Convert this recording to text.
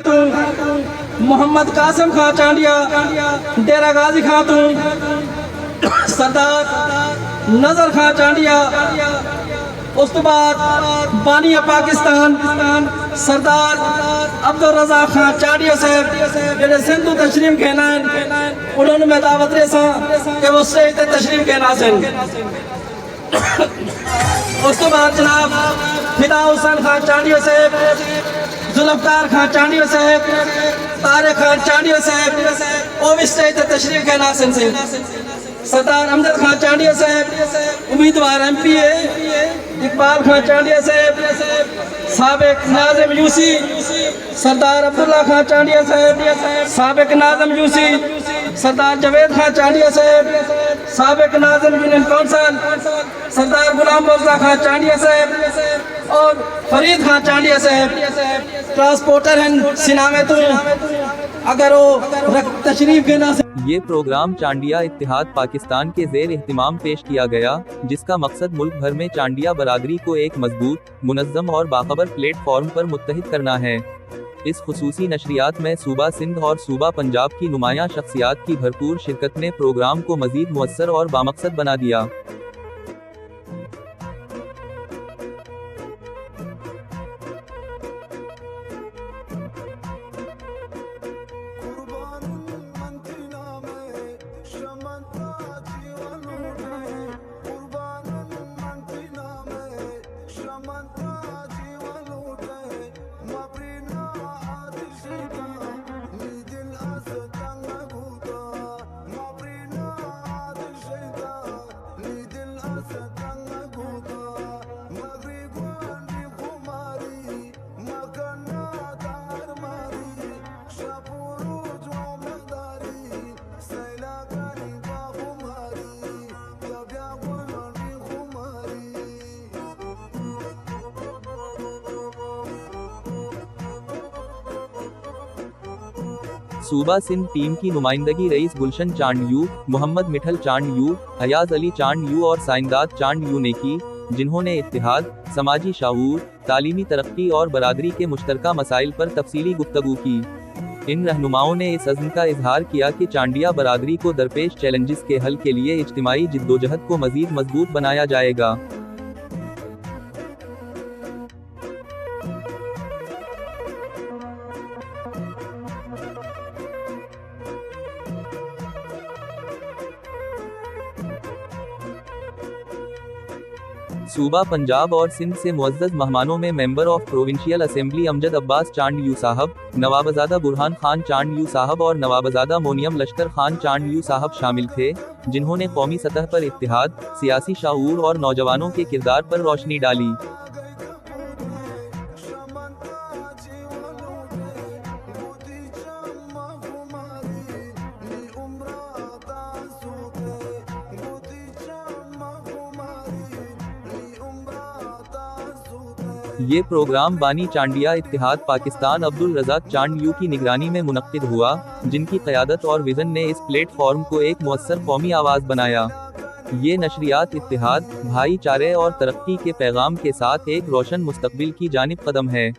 खातून, मोहम्मद कासिम खां चांडिया, डेरा गाजी खातून, सरदार नजर खां चांडिया, उस तो बाद बानिया पाकिस्तान सरदार अब्दुल रज़ाक खां चांडिया साहब जेडे सिंधु तशरीफ कहना उन्होंने मैं दावत रेसा कि वो स्टेज ते तशरीफ कहना सन। उस तो बाद जनाब फिदा हुसैन खां चांडिया साहब, जुल्फकार खां चांडिया साहब, तारिक खां चांडिया साहब वो भी स्टेज ते तशरीफ कहना सन। सरदार अमजद खां चांडिया साहब उम्मीदवार MP है, इकबाल खां चांडिया साहब, साबिक नाज़िम यूसी, सरदार अब्दुल्ला खां चांडिया साहब, साबिक नाज़िम यूसी, सरदार जावेद खां चांडिया साहब, साबिक नाज़िम यूनियन कौंसल, सरदार गुलाम मुर्तज़ा खां चांडिया साहब और फरीद खां चांडिया साहब ट्रांसपोर्टर हैं सिना में तो अगर वो तशरीफ के ना। ये प्रोग्राम चांडिया इत्तेहाद पाकिस्तान के ज़ेर एहतिमाम पेश किया गया, जिसका मकसद मुल्क भर में चांडिया बरादरी को एक मजबूत, मुनज़्ज़म और बाखबर प्लेटफॉर्म पर मुत्तहिद करना है। इस खुसूसी नशरियात में सूबा सिंध और सूबा पंजाब की नुमायां शख्सियात की भरपूर शिरकत ने प्रोग्राम को मज़ीद मुअस्सर और बामकसद बना दिया। सूबा सिंध टीम की नुमाइंदगी Rais Gulshan Chandio, Mohammad Mithal Chandio, Ayaz Ali Chandio और साइंदाद चांड यू ने की, जिन्होंने इत्तेहाद, समाजी शाऊर, तालीमी तरक्की और बरादरी के मुश्तरका मसाइल पर तफसीली गुफ्तगू की। इन रहनुमाओं ने इस अज़्म का इजहार किया कि चांडिया बरादरी को दरपेश चैलेंजेस के हल के लिए इज्तिमाई जिद्दोजहद को मजीद मजबूत बनाया जाएगा। सूबा पंजाब और सिंध से मुअज़्ज़ज़ मेहमानों में member of provincial assembly Amjad Abbas Chandio Sahab, Nawabzada Burhan Khan Chandio Sahab और नवाबजादा मोनियम लश्कर खान चांड यू साहब शामिल थे, जिन्होंने कौमी सतह पर इत्तेहाद, सियासी शाऊर और नौजवानों के किरदार पर रोशनी डाली। ये प्रोग्राम बानी चांडिया इत्तेहाद पाकिस्तान अब्दुल रज़ाक चांड यू की निगरानी में मुनक्किद हुआ, जिनकी क़यादत और विज़न ने इस प्लेटफॉर्म को एक मुअस्सर कौमी आवाज़ बनाया। ये नशरियात इत्तेहाद, भाईचारे और तरक्की के पैगाम के साथ एक रोशन मुस्तक़बिल की जानिब कदम है।